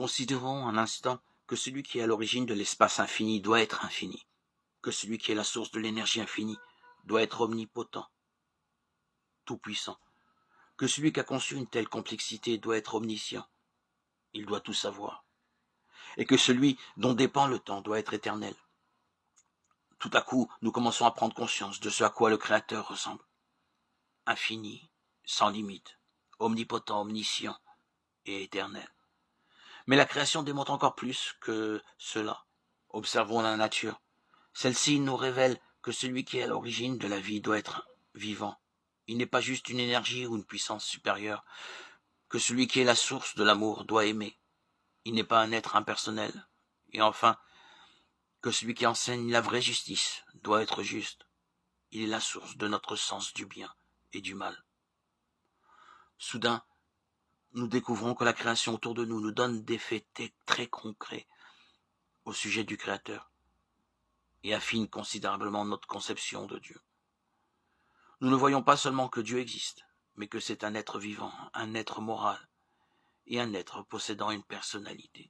Considérons un instant que celui qui est à l'origine de l'espace infini doit être infini, que celui qui est la source de l'énergie infinie doit être omnipotent, tout-puissant, que celui qui a conçu une telle complexité doit être omniscient, il doit tout savoir, et que celui dont dépend le temps doit être éternel. Tout à coup, nous commençons à prendre conscience de ce à quoi le Créateur ressemble. Infini, sans limite, omnipotent, omniscient et éternel. Mais la création démontre encore plus que cela. Observons la nature. Celle-ci nous révèle que celui qui est à l'origine de la vie doit être vivant. Il n'est pas juste une énergie ou une puissance supérieure. Que celui qui est la source de l'amour doit aimer. Il n'est pas un être impersonnel. Et enfin, que celui qui enseigne la vraie justice doit être juste. Il est la source de notre sens du bien et du mal. Soudain, nous découvrons que la création autour de nous nous donne des faits très concrets au sujet du Créateur et affine considérablement notre conception de Dieu. Nous ne voyons pas seulement que Dieu existe, mais que c'est un être vivant, un être moral et un être possédant une personnalité.